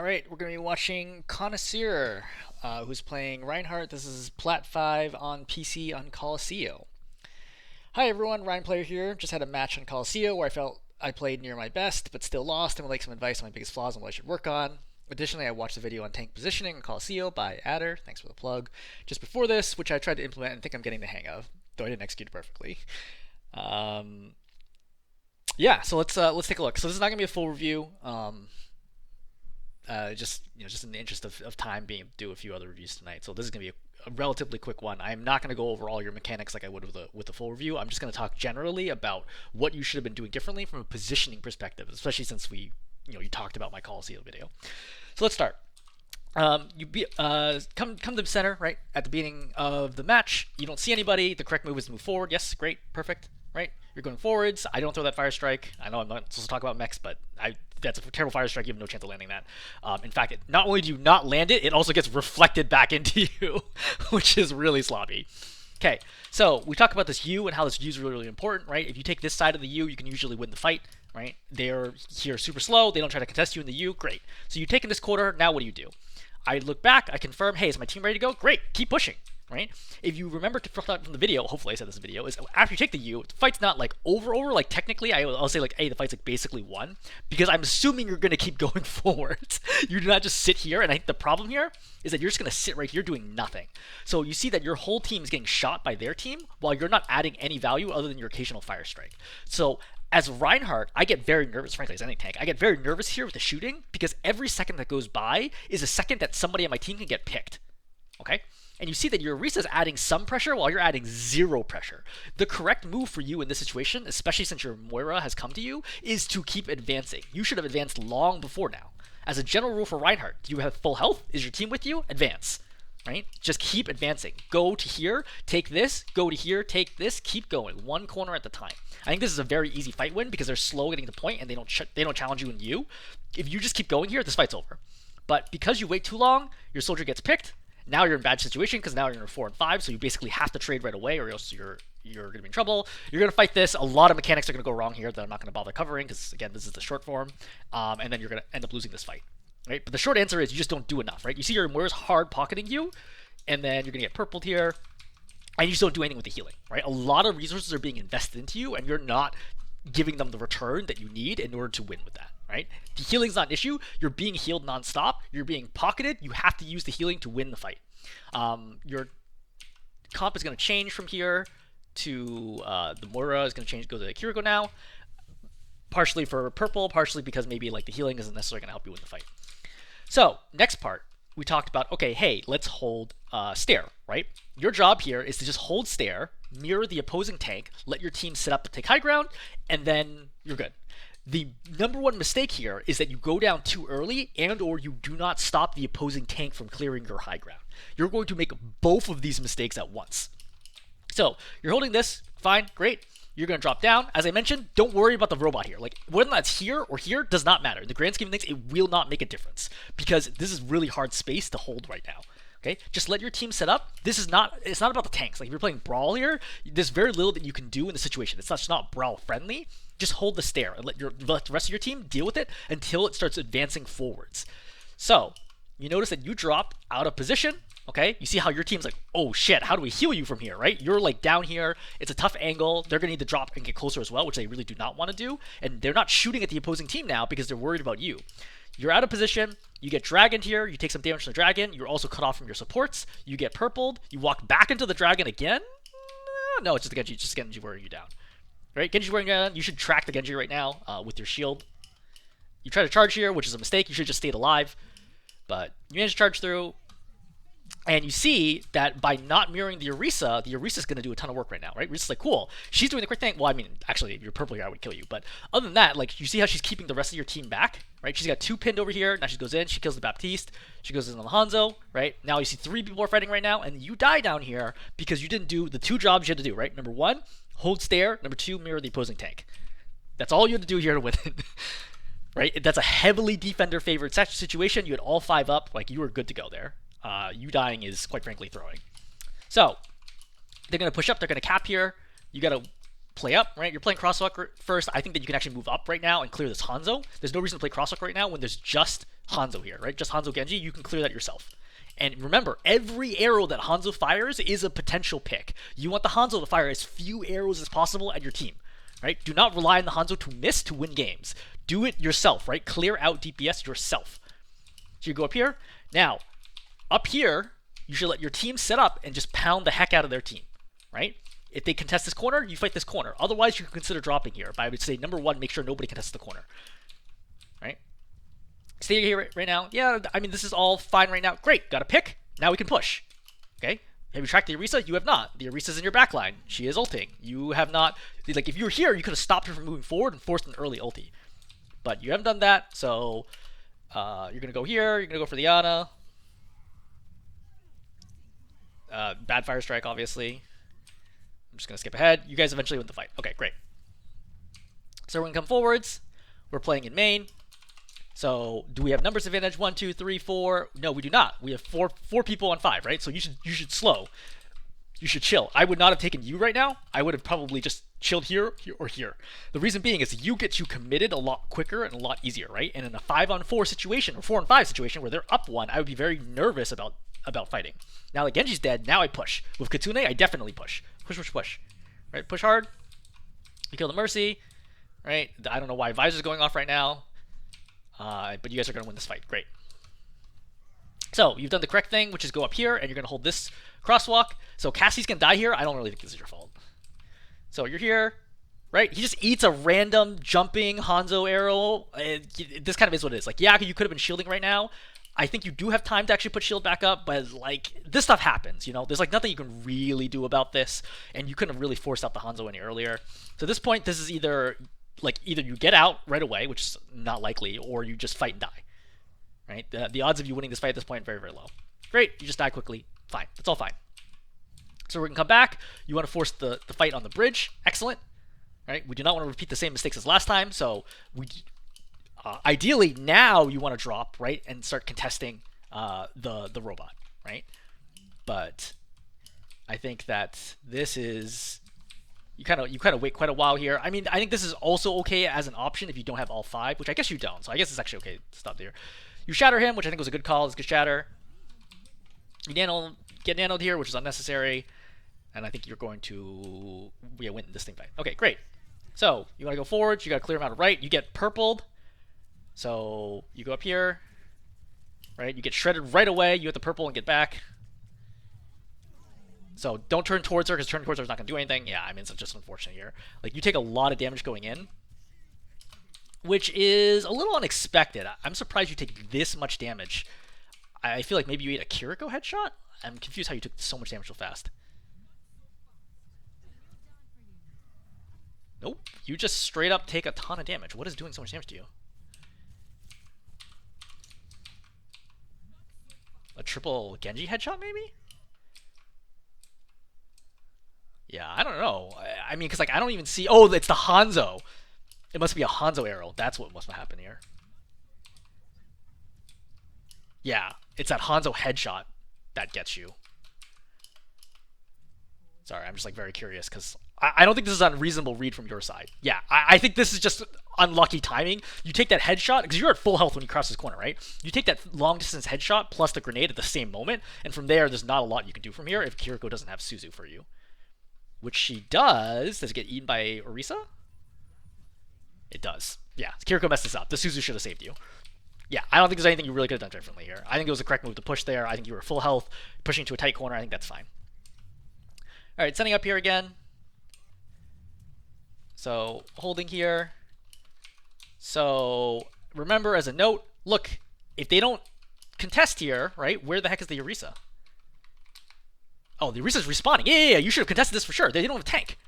All right, we're going to be watching Conoisseur, who's playing Reinhardt. This is Plat 5 on PC on Colosseo. Hi everyone, Rein player here. Just had a match on Colosseo where I felt I played near my best, but still lost, and would like some advice on my biggest flaws and what I should work on. Additionally, I watched a video on tank positioning on Colosseo by Adder, thanks for the plug, just before this, which I tried to implement and think I'm getting the hang of, though I didn't execute it perfectly. Yeah, so let's take a look. So this is not gonna be a full review. Just in the interest of time, being able to do a few other reviews tonight. So this is gonna be a relatively quick one. I'm not gonna go over all your mechanics like I would with a full review. I'm just gonna talk generally about what you should have been doing differently from a positioning perspective, especially since you talked about my Colosseo video. So let's start. Come to the center right at the beginning of the match. You don't see anybody. The correct move is to move forward. Yes, great, perfect. Right, you're going forwards. I don't throw that fire strike. I know I'm not supposed to talk about mechs, but that's a terrible fire strike. You have no chance of landing that. In fact, not only do you not land it, it also gets reflected back into you, which is really sloppy. Okay, so we talk about this U and how this U is really, really important, right? If you take this side of the U, you can usually win the fight, right? They're here super slow. They don't try to contest you in the U. Great. So you've taken this quarter. Now what do? I look back. I confirm, hey, is my team ready to go? Great. Keep pushing. Right? If you remember from the video, hopefully I said this video, is after you take the U, the fight's not like over, like technically, I'll say like, hey, the fight's like basically won, because I'm assuming you're going to keep going forward. You do not just sit here, and I think the problem here is that you're just going to sit right here doing nothing. So you see that your whole team is getting shot by their team, while you're not adding any value other than your occasional fire strike. So as Reinhardt, I get very nervous, frankly, as any tank. I get very nervous here with the shooting, because every second that goes by is a second that somebody on my team can get picked. Okay? And you see that your Orisa is adding some pressure while you're adding zero pressure. The correct move for you in this situation, especially since your Moira has come to you, is to keep advancing. You should have advanced long before now. As a general rule for Reinhardt, do you have full health? Is your team with you? Advance. Right? Just keep advancing. Go to here, take this, go to here, take this, keep going. One corner at a time. I think this is a very easy fight win because they're slow getting to the point and they don't challenge you in you. If you just keep going here, this fight's over. But because you wait too long, your soldier gets picked. Now you're in a bad situation because now you're in 4 and 5, so you basically have to trade right away or else you're going to be in trouble. You're going to fight this. A lot of mechanics are going to go wrong here that I'm not going to bother covering because, again, this is the short form. And then you're going to end up losing this fight. Right? But the short answer is you just don't do enough, right? You see your Moira's hard pocketing you, and then you're going to get purpled here, and you just don't do anything with the healing, right? A lot of resources are being invested into you, and you're not giving them the return that you need in order to win with that. Right? The healing's not an issue. You're being healed nonstop. You're being pocketed. You have to use the healing to win the fight. Your comp is going to change from here to the Moira is going to go to Kiriko now. Partially for purple, partially because maybe like the healing isn't necessarily going to help you win the fight. So next part, we talked about, okay, hey, let's hold stair, right? Your job here is to just hold stair, mirror the opposing tank, let your team set up to take high ground, and then you're good. The number one mistake here is that you go down too early and or you do not stop the opposing tank from clearing your high ground. You're going to make both of these mistakes at once. So you're holding this, fine, great. You're going to drop down. As I mentioned, don't worry about the robot here. Like, whether that's here or here does not matter. In the grand scheme of things, it will not make a difference because this is really hard space to hold right now. Okay, just let your team set up. It's not about the tanks. Like, if you're playing Brawl here, there's very little that you can do in the situation. It's not Brawl friendly. Just hold the stair and let the rest of your team deal with it until it starts advancing forwards. So, you notice that you drop out of position, okay? You see how your team's like, oh shit, how do we heal you from here, right? You're like down here, it's a tough angle, they're gonna need to drop and get closer as well, which they really do not want to do, and they're not shooting at the opposing team now because they're worried about you. You're out of position, you get dragoned here, you take some damage from the dragon, you're also cut off from your supports, you get purpled, you walk back into the dragon again? No, it's just Genji wearing you down. Right, Genji's wearing you down, you should track the Genji right now with your shield. You try to charge here, which is a mistake, you should just stayed alive. But you manage to charge through, and you see that by not mirroring the Orisa is going to do a ton of work right now, right? Orisa's like, cool, she's doing the correct thing. Well, I mean, actually, if you're purple here, I would kill you. But other than that, like, you see how she's keeping the rest of your team back, right? She's got 2 pinned over here. Now she goes in, she kills the Baptiste, she goes in on the Hanzo, right? Now you see 3 people are fighting right now, and you die down here because you didn't do the 2 jobs you had to do, right? Number 1, hold stair. Number 2, mirror the opposing tank. That's all you had to do here to win it. Right? That's a heavily defender-favored situation. You had all 5 up. Like, you were good to go there. You dying is, quite frankly, throwing. So, they're going to push up. They're going to cap here. You got to play up, right? You're playing crosswalk first. I think that you can actually move up right now and clear this Hanzo. There's no reason to play crosswalk right now when there's just Hanzo here, right? Just Hanzo Genji, you can clear that yourself. And remember, every arrow that Hanzo fires is a potential pick. You want the Hanzo to fire as few arrows as possible at your team, right? Do not rely on the Hanzo to miss to win games. Do it yourself, right? Clear out DPS yourself. So you go up here. Now, up here, you should let your team set up and just pound the heck out of their team, right? If they contest this corner, you fight this corner. Otherwise, you can consider dropping here. But I would say, number one, make sure nobody contests the corner, right? Stay here right now. Yeah, I mean, this is all fine right now. Great, got a pick. Now we can push. Okay? Have you tracked the Orisa? You have not. The Orisa's in your backline. She is ulting. You have not. Like, if you were here, you could have stopped her from moving forward and forced an early ulti. But you haven't done that, so you're going to go here. You're going to go for the Ana. Bad Fire Strike, obviously. I'm just going to skip ahead. You guys eventually win the fight. Okay, great. So we're going to come forwards. We're playing in main. So do we have numbers advantage? 1, 2, 3, 4. No, we do not. We have four people on 5, right? So you should slow. You should chill. I would not have taken you right now. I would have probably just chilled here, or here. The reason being is you get you committed a lot quicker and a lot easier, right? And in a 5-on-4 situation or 4-on-5 situation where they're up 1, I would be very nervous about fighting. Now that Genji's dead, now I push. With Kitsune, I definitely push. Push. Right? Push hard. You kill the Mercy. Right? I don't know why Visor's going off right now. But you guys are going to win this fight. Great. So, you've done the correct thing, which is go up here, and you're going to hold this crosswalk. So, Cassie's going to die here. I don't really think this is your fault. So, you're here, right? He just eats a random jumping Hanzo arrow. This kind of is what it is. Like, yeah, you could have been shielding right now. I think you do have time to actually put shield back up, but, like, this stuff happens, you know? There's, like, nothing you can really do about this, and you couldn't have really forced out the Hanzo any earlier. So, at this point, this is either you get out right away, which is not likely, or you just fight and die, right? The odds of you winning this fight at this point are very, very low. Great, you just die quickly. Fine, that's all fine. So we're going to come back. You want to force the fight on the bridge. Excellent, right? We do not want to repeat the same mistakes as last time, so we ideally now you want to drop, right, and start contesting the robot, right? But I think that this is... You kind of wait quite a while here. I mean, I think this is also okay as an option if you don't have all 5, which I guess you don't. So I guess it's actually okay to stop there. You shatter him, which I think was a good call. It's a good shatter. You get nanoed here, which is unnecessary. And I think you're going to win this thing fight. Okay, great. So you want to go forward. You got to clear him out of right. You get purpled. So you go up here. Right? You get shredded right away. You hit the purple and get back. So don't turn towards her, because turning towards her is not going to do anything. Yeah, I mean, it's just unfortunate here. Like, you take a lot of damage going in, which is a little unexpected. I'm surprised you take this much damage. I feel like maybe you ate a Kiriko headshot? I'm confused how you took so much damage so fast. Nope. You just straight up take a ton of damage. What is doing so much damage to you? A triple Genji headshot, maybe? Yeah, I don't know. I mean, because, like, I don't even see... Oh, it's the Hanzo. It must be a Hanzo arrow. That's what must happen here. Yeah, it's that Hanzo headshot that gets you. Sorry, I'm just, like, very curious, because I don't think this is an unreasonable read from your side. Yeah, I think this is just unlucky timing. You take that headshot, because you're at full health when you cross this corner, right? You take that long-distance headshot plus the grenade at the same moment, and from there's not a lot you can do from here if Kiriko doesn't have Suzu for you. Which she does. Does it get eaten by Orisa? It does. Yeah, Kiriko messed this up. The Suzu should have saved you. Yeah, I don't think there's anything you really could have done differently here. I think it was the correct move to push there. I think you were full health, pushing to a tight corner. I think that's fine. All right, setting up here again. So, holding here. So, remember as a note, look, if they don't contest here, right, where the heck is the Orisa? Oh, the Orisa's respawning. Yeah, you should have contested this for sure. They don't have a tank.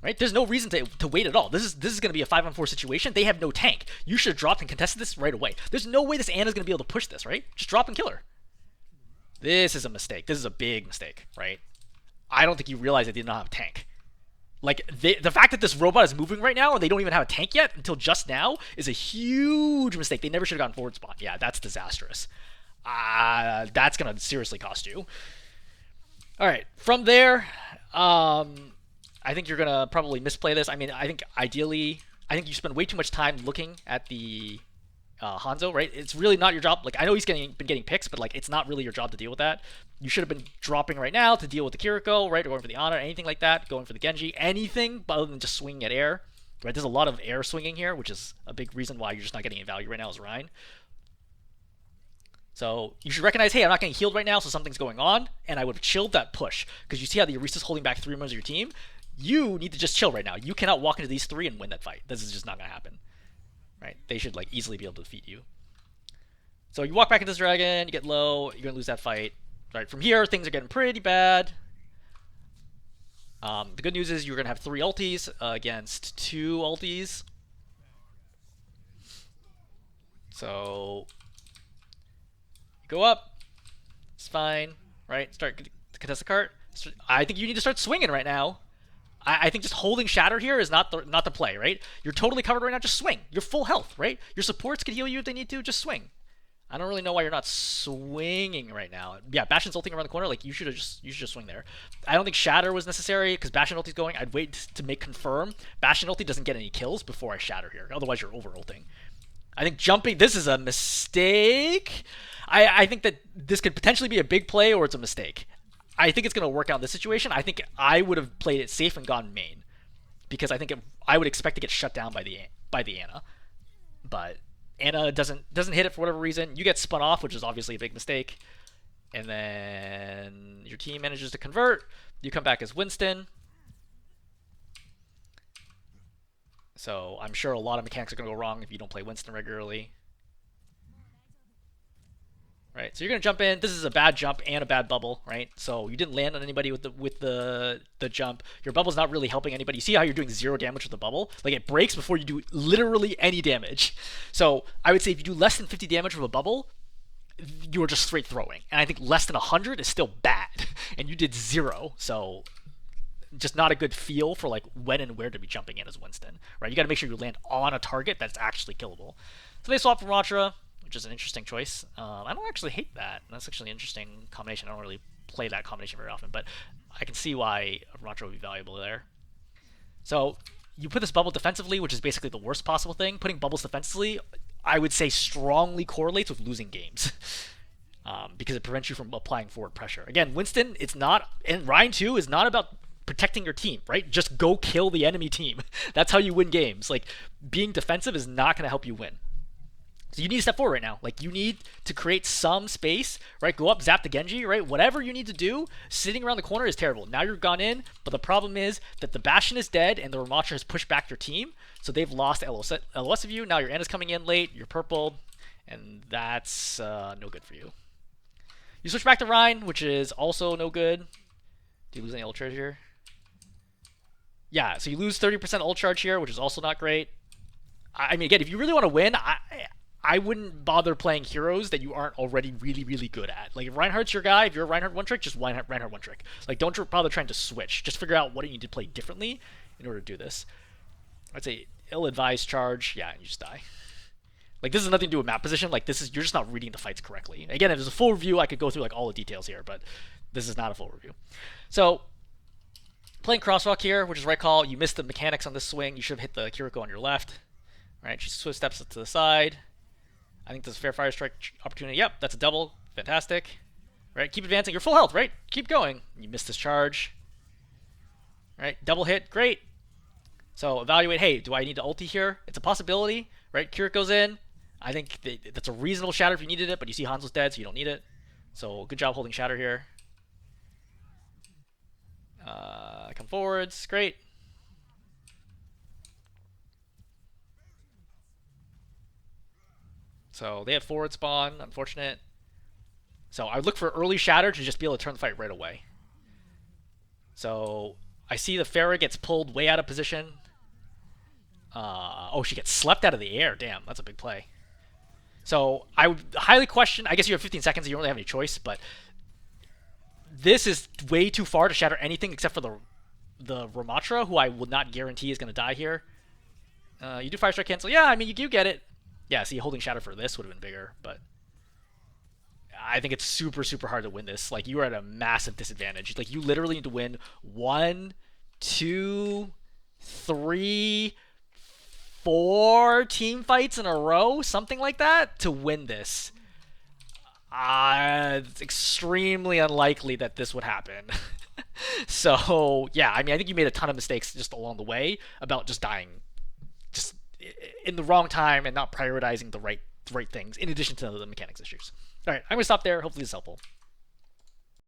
Right? There's no reason to wait at all. This is going to be a 5-on-4 situation. They have no tank. You should have dropped and contested this right away. There's no way this Ana's going to be able to push this, right? Just drop and kill her. This is a mistake. This is a big mistake, right? I don't think you realize they did not have a tank. Like, the fact that this robot is moving right now and they don't even have a tank yet until just now is a huge mistake. They never should have gotten forward spawn. Yeah, that's disastrous. That's going to seriously cost you. All right, from there, I think you're going to probably misplay this. I mean, I think ideally, I think you spend way too much time looking at the Hanzo, right? It's really not your job. Like, I know he's been getting picks, but like, it's not really your job to deal with that. You should have been dropping right now to deal with the Kiriko, right? Or going for the Ana, anything like that. Going for the Genji, anything other than just swinging at air. Right? There's a lot of air swinging here, which is a big reason why you're just not getting any value right now as Rein. So you should recognize, hey, I'm not getting healed right now, so something's going on, and I would have chilled that push. Because you see how the Arista's holding back 3 members of your team? You need to just chill right now. You cannot walk into these 3 and win that fight. This is just not going to happen. Right? They should like easily be able to defeat you. So you walk back into this dragon, you get low, you're going to lose that fight. Right? From here, things are getting pretty bad. The good news is you're going to have 3 ultis against 2 ultis. So go up. It's fine, right? Start to contest the cart. I think you need to start swinging right now. I think just holding Shatter here is not the play, right? You're totally covered right now. Just swing. You're full health, right? Your supports can heal you if they need to. Just swing. I don't really know why you're not swinging right now. Yeah, Bastion's ulting around the corner. Like you should just swing there. I don't think Shatter was necessary because Bastion ulti's going. I'd wait to make confirm. Bastion ulti doesn't get any kills before I Shatter here. Otherwise, you're over ulting. I think jumping. This is a mistake. I think that this could potentially be a big play or it's a mistake. I think it's going to work out in this situation. I think I would have played it safe and gone main because I think I would expect to get shut down by the Ana, but Ana doesn't hit it for whatever reason. You get spun off, which is obviously a big mistake, and then your team manages to convert. You come back as Winston. So I'm sure a lot of mechanics are going to go wrong if you don't play Winston regularly. Right, so you're gonna jump in. This is a bad jump and a bad bubble, right? So you didn't land on anybody with the jump. Your bubble's not really helping anybody. You see how you're doing 0 damage with the bubble? Like it breaks before you do literally any damage. So I would say if you do less than 50 damage with a bubble, you're just straight throwing. And I think less than 100 is still bad. And you did 0, so just not a good feel for like when and where to be jumping in as Winston, right? You got to make sure you land on a target that's actually killable. So they swap for Mantra, which is an interesting choice. I don't actually hate that. That's actually an interesting combination. I don't really play that combination very often, but I can see why Rancho would be valuable there. So you put this bubble defensively, which is basically the worst possible thing. Putting bubbles defensively, I would say strongly correlates with losing games. Because it prevents you from applying forward pressure. Again, Winston, it's not, and Rein too, is not about protecting your team, right? Just go kill the enemy team. That's how you win games. Like, being defensive is not going to help you win. So you need to step forward right now. Like, you need to create some space, right? Go up, zap the Genji, right? Whatever you need to do, sitting around the corner is terrible. Now you're gone in, but the problem is that the Bastion is dead and the Ramattra has pushed back your team, so they've lost LOS of you. Now your Ana's coming in late, you're purple, and that's no good for you. You switch back to Rein, which is also no good. Do you lose any ult charge here? Yeah, so you lose 30% ult charge here, which is also not great. I mean, again, if you really want to win, I wouldn't bother playing heroes that you aren't already really, really good at. Like, if Reinhardt's your guy, if you're a Reinhardt one trick, just Reinhardt one trick. Like, don't bother trying to switch. Just figure out what you need to play differently in order to do this. I'd say ill-advised charge. Yeah, and you just die. Like, this has nothing to do with map position. Like, you're just not reading the fights correctly. Again, if it was a full review, I could go through, like, all the details here, but this is not a full review. So, playing crosswalk here, which is right call. You missed the mechanics on this swing. You should have hit the Kiriko on your left. Right, she swift steps to the side. I think there's a fair fire strike opportunity. Yep, that's a double. Fantastic. Right, keep advancing. You're full health, right? Keep going. You missed this charge. Right, double hit. Great. So evaluate, hey, do I need to ulti here? It's a possibility, right? Kiriko's in. I think that's a reasonable shatter if you needed it, but you see Hanzo's dead, so you don't need it. So good job holding shatter here. Come forwards. Great. So they had forward spawn, unfortunate. So I would look for early shatter to just be able to turn the fight right away. So I see the Pharah gets pulled way out of position. Oh, she gets slept out of the air. Damn, that's a big play. So I would highly question, I guess you have 15 seconds, so you don't really have any choice, but this is way too far to shatter anything except for the Ramattra, who I will not guarantee is going to die here. You do fire strike cancel. Yeah, I mean, you do get it. Yeah, see, holding shatter for this would have been bigger, but I think it's super, super hard to win this. Like, you are at a massive disadvantage. Like, you literally need to win 1, 2, 3, 4 team fights in a row, something like that, to win this. It's extremely unlikely that this would happen. So yeah, I mean, I think you made a ton of mistakes just along the way about just dying, just in the wrong time and not prioritizing the right things. In addition to the mechanics issues. All right, I'm gonna stop there. Hopefully, this is helpful.